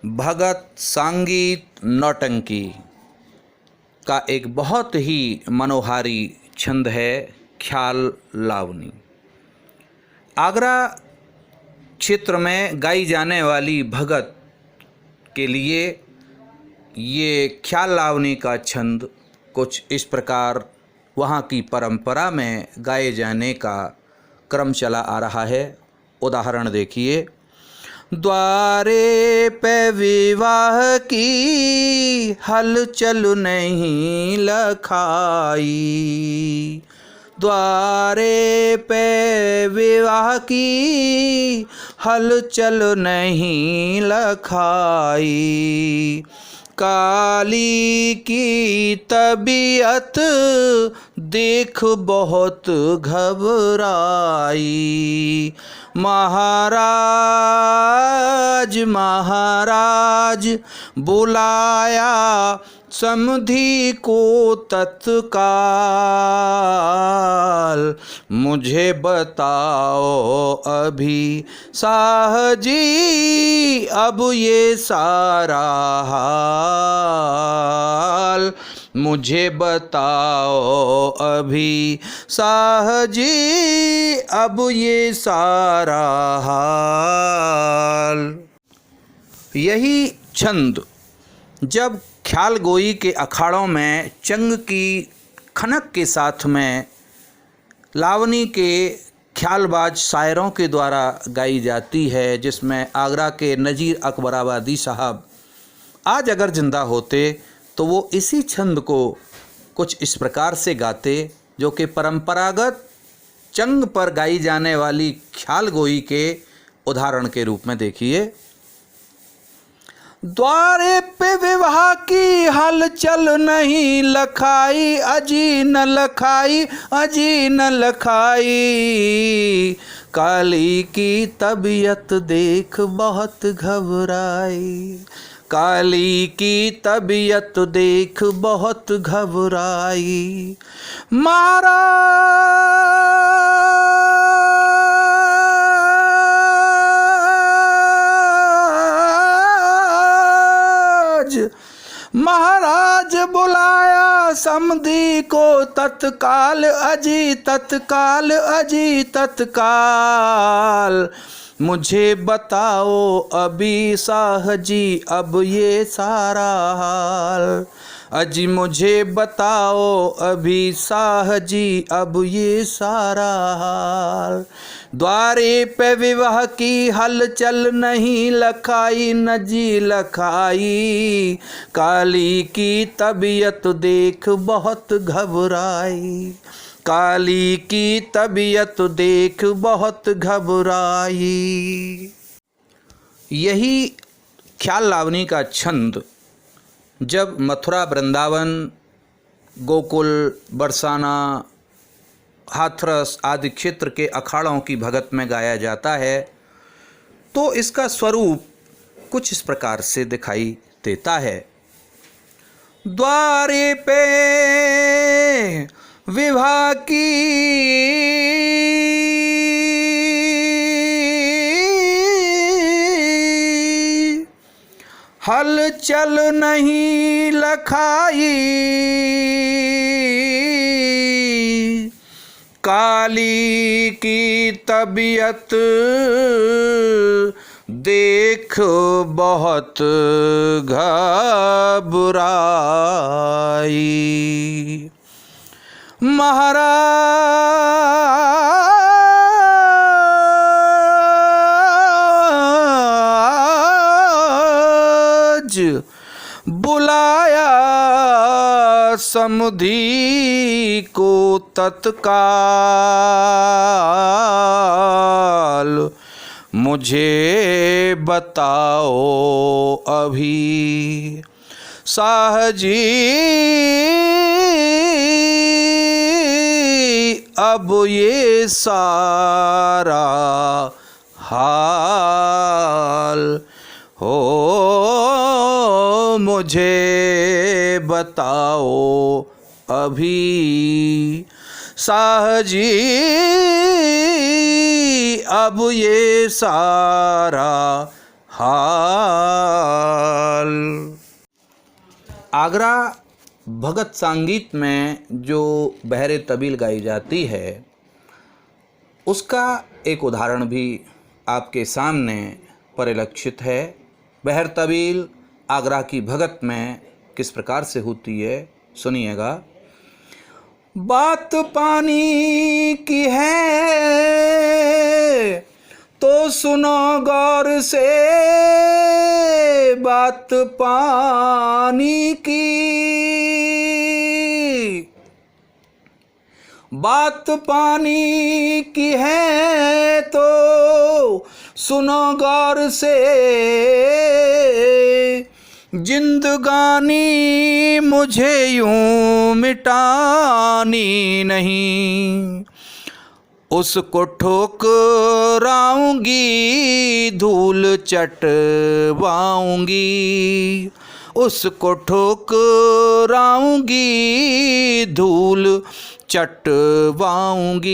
भगत संगीत नौटंकी का एक बहुत ही मनोहारी छंद है ख्याल लावनी। आगरा क्षेत्र में गाई जाने वाली भगत के लिए ये ख्याल लावनी का छंद कुछ इस प्रकार वहाँ की परंपरा में गाए जाने का क्रम चला आ रहा है। उदाहरण देखिए। द्वारे पे विवाह की हलचल नहीं लखाई, द्वारे पे विवाह की हलचल नहीं लखाई, काली की तबीयत देख बहुत घबराई, महाराज महाराज बुलाया समधी को तत्काल, मुझे बताओ अभी साहजी अब ये सारा हाल, मुझे बताओ अभी साहजी अब ये सारा हाल। यही छंद जब ख्याल गोई के अखाड़ों में चंग की खनक के साथ में लावनी के ख्यालबाज शायरों के द्वारा गाई जाती है, जिसमें आगरा के नज़ीर अकबराबादी साहब आज अगर ज़िंदा होते तो वो इसी छंद को कुछ इस प्रकार से गाते, जो कि परंपरागत चंग पर गाई जाने वाली ख्याल गोई के उदाहरण के रूप में देखिए। द्वारे पे विवाह की हलचल नहीं लखाई, अजी न लखाई अजी न लखाई, काली की तबीयत देख बहुत घबराई, काली की तबीयत देख बहुत घबराई, महाराज बुलाया समधी को तत्काल, अजी तत्काल अजी तत्काल, मुझे बताओ अभी साहजी अब ये सारा हाल, अजी मुझे बताओ अभी साहजी अब ये सारा हाल, द्वारे पे विवाह की हलचल नहीं लखाई नजी लखाई, काली की तबीयत देख बहुत घबराई, काली की तबीयत देख बहुत घबराई। यही ख्याल लावनी का छंद जब मथुरा, वृंदावन, गोकुल, बरसाना, हाथरस आदि क्षेत्र के अखाड़ों की भगत में गाया जाता है तो इसका स्वरूप कुछ इस प्रकार से दिखाई देता है। द्वारे पे विवाह की हलचल नहीं लखाई, काली की तबीयत देख बहुत घबराई, महाराज बुलाया समधी को तत्काल, मुझे बताओ अभी साहजी अब ये सारा हाल, हो मुझे बताओ अभी साहजी अब ये सारा हाल। आगरा भगत संगीत में जो बहरे तबील गाई जाती है उसका एक उदाहरण भी आपके सामने परिलक्षित है। बहर तबील आगरा की भगत में किस प्रकार से होती है, सुनिएगा। बात पानी की है तो सुनो गौर से, बात पानी की, बात पानी की है तो सुनो गौर से, जिंदगानी मुझे यूं मिटानी नहीं, उसको ठोकराऊंगी धूल चटवाऊंगी, उसको ठोकराऊंगी धूल चटवाऊंगी।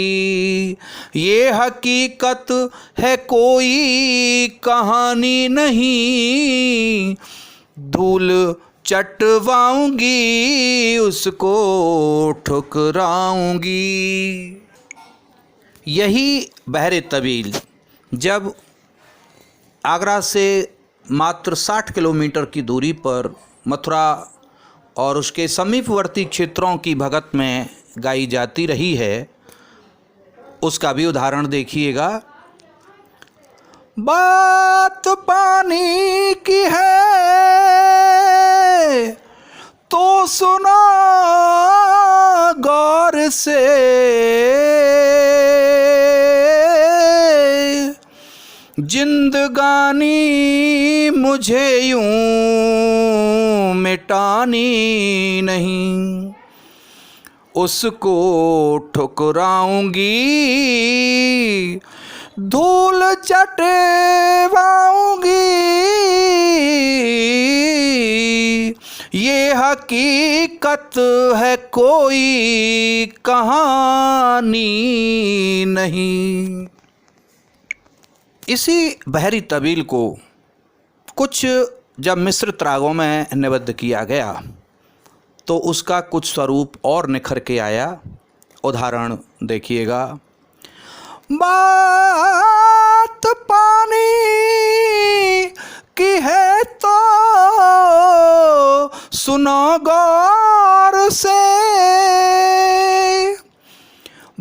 ये हकीकत है कोई कहानी नहीं, धूल चटवाऊंगी उसको ठुकराऊंगी। यही बहरे तबील जब आगरा से मात्र 60 किलोमीटर की दूरी पर मथुरा और उसके समीपवर्ती क्षेत्रों की भगत में गाई जाती रही है, उसका भी उदाहरण देखिएगा। बात पानी की है तो सुनो गौर से, जिंदगानी मुझे यूं मिटानी नहीं, उसको ठुकराऊंगी धूल चटवाऊंगी। ये हकीकत है कोई कहानी नहीं। इसी बहरी तबील को कुछ जब मिश्रित रागों में निबद्ध किया गया तो उसका कुछ स्वरूप और निखर के आया। उदाहरण देखिएगा। बात पानी की है तो सुनो गौर से,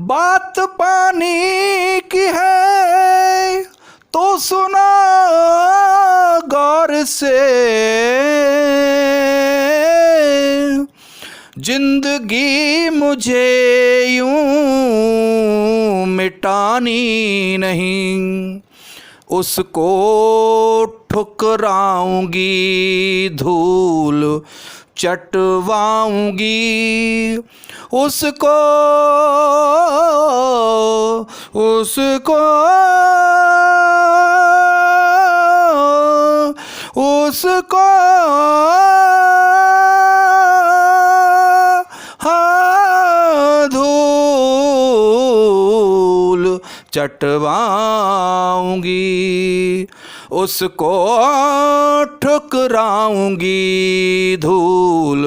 बात पानी की है तो सुनो गौर से, जिंदगी मुझे यूं मिटानी नहीं, उसको ठुकराऊंगी धूल चटवाऊंगी, उसको उसको उसको धूल चटवाऊंगी, उसको ठुकराऊंगी धूल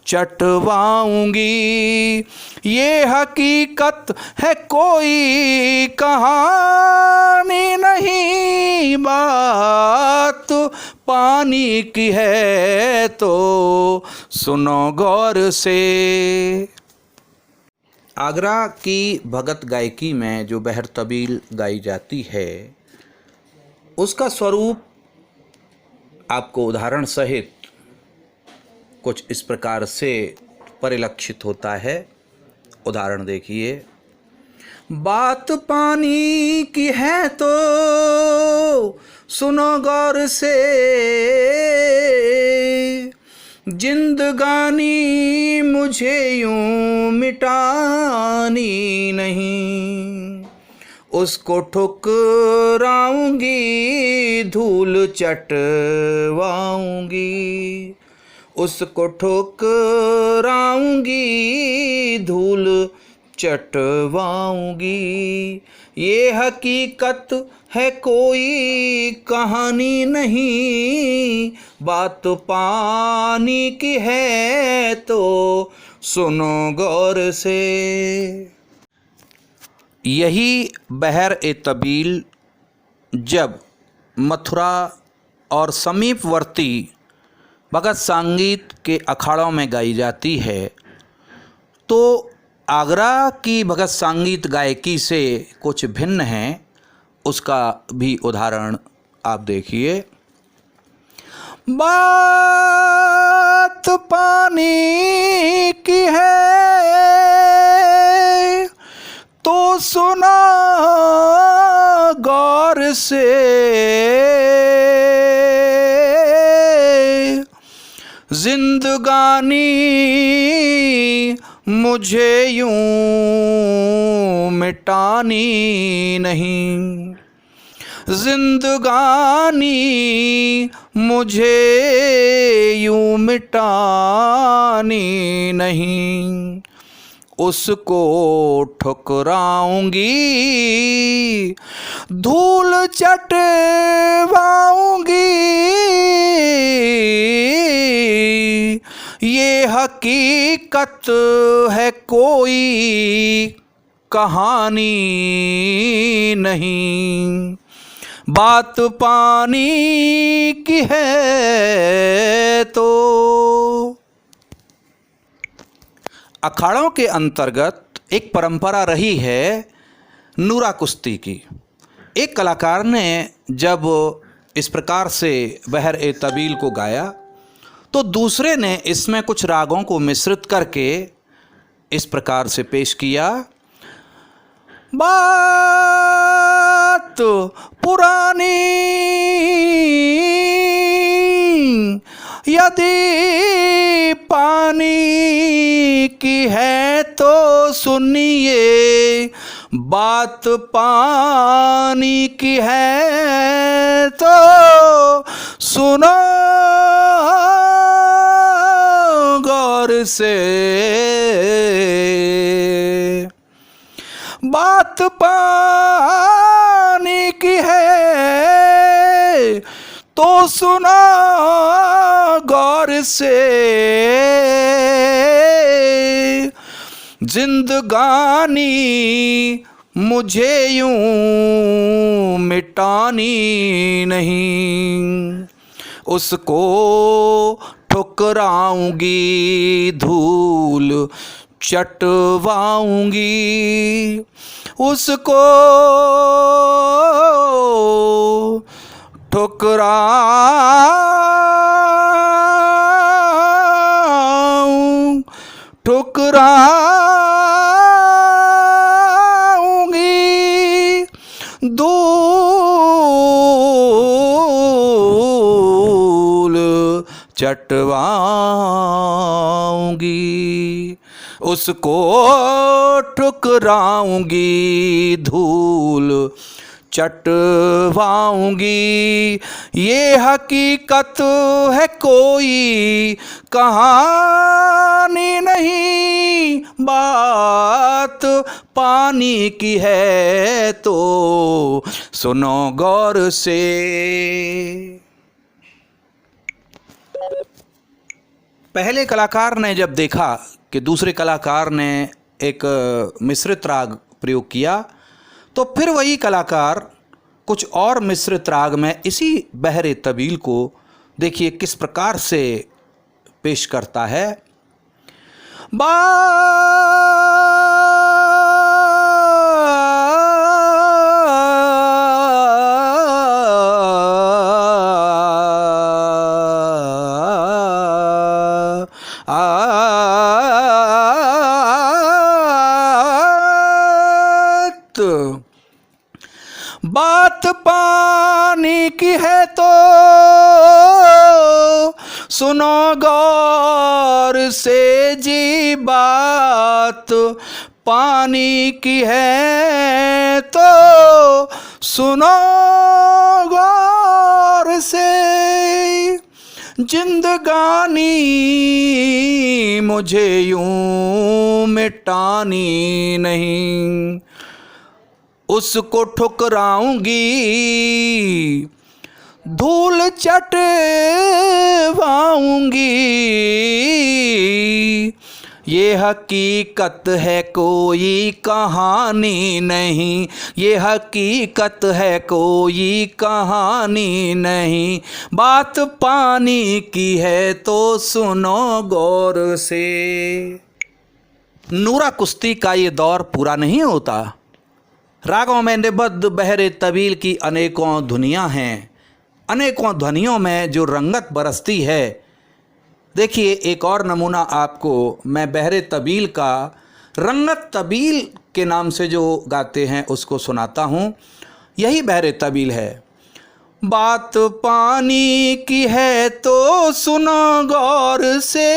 चटवाऊंगी। ये हकीकत है कोई कहानी नहीं, बात पानी की है तो सुनो गौर से। आगरा की भगत गायकी में जो बहर तबील गाई जाती है उसका स्वरूप आपको उदाहरण सहित कुछ इस प्रकार से परिलक्षित होता है। उदाहरण देखिए। बात पानी की है तो सुनो गौर से, जिंदगानी मुझे यूं मिटानी नहीं, उसको ठुकराऊंगी धूल चटवाऊंगी, उसको ठुकराऊंगी धूल चटवाऊंगी। ये हकीकत है कोई कहानी नहीं, बात पानी की है तो सुनो गौर से। यही बहर ए तबील जब मथुरा और समीपवर्ती भगत संगीत के अखाड़ों में गाई जाती है तो आगरा की भगत संगीत गायकी से कुछ भिन्न है। उसका भी उदाहरण आप देखिए। बात पानी की है तो सुना गौर से, जिंदगानी मुझे यूं मिटानी नहीं, जिंदगानी मुझे यूं मिटानी नहीं। उसको ठुकराऊंगी, धूल चटवाऊंगी। ये हकीकत है कोई कहानी नहीं, बात पानी की है तो। अखाड़ों के अंतर्गत एक परंपरा रही है नूरा कुश्ती की। एक कलाकार ने जब इस प्रकार से बहर ए तबील को गाया तो दूसरे ने इसमें कुछ रागों को मिश्रित करके इस प्रकार से पेश किया। बात पुरानी यदि पानी की है तो सुनिए, बात पानी की है तो सुनो गौर से। बात पानी की है तो सुनो गौर से, जिंदगानी मुझे यूं मिटानी नहीं। उसको ठुकराऊंगी, धूल चटवाऊंगी। उसको ठुकराऊंगी, धूल चटवाऊंगी। उसको ठुकराऊंगी, धूल चटवाऊंगी। ये हकीकत है कोई कहानी नहीं, बात पानी की है तो सुनो गौर से। पहले कलाकार ने जब देखा कि दूसरे कलाकार ने एक मिश्रित राग प्रयोग किया तो फिर वही कलाकार कुछ और मिश्रित राग में इसी बहरे तबील को देखिए किस प्रकार से पेश करता है। बात पानी की है तो सुनो गौर से जी, बात पानी की है तो सुनो गौर से, जिंदगानी मुझे यूं मिटानी नहीं, उसको ठुकराऊंगी धूल चटवाऊंगी। ये हकीकत है कोई कहानी नहीं, ये हकीकत है कोई कहानी नहीं, बात पानी की है तो सुनो गौर से। नूरा कुश्ती का ये दौर पूरा नहीं होता। रागों में निबद्ध बहरे तबील की अनेकों धुनियाँ हैं, अनेकों ध्वनियों में जो रंगत बरसती है। देखिए एक और नमूना आपको मैं बहरे तबील का रंगत तबील के नाम से जो गाते हैं उसको सुनाता हूँ। यही बहरे तबील है। बात पानी की है तो सुनो गौर से,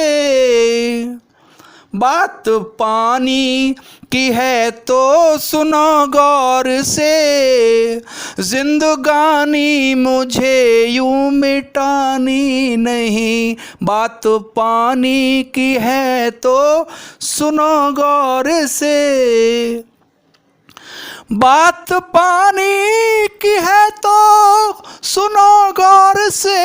बात पानी की है तो सुनो गौर से, जिंदगानी मुझे यूं मिटानी नहीं, बात पानी की है तो सुनो गौर से, बात पानी की है तो सुनो गौर से,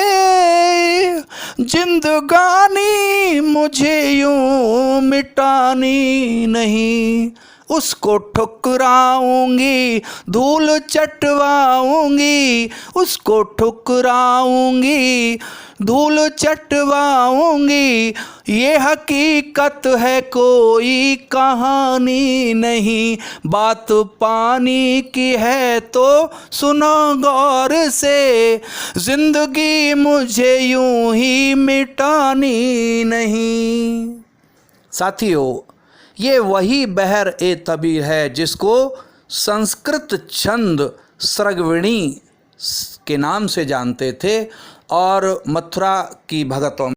जिंदगानी मुझे यूं मिटानी नहीं, उसको ठुकराऊंगी धूल चटवाऊंगी, उसको ठुकराऊंगी धूल चटवाऊंगी। ये हकीकत है कोई कहानी नहीं, बात पानी की है तो सुनो गौर से, जिंदगी मुझे यूं ही मिटानी नहीं। साथियों, ये वही बहर ए तबीर है जिसको संस्कृत छंद स्रगविणी के नाम से जानते थे और मथुरा की भगतों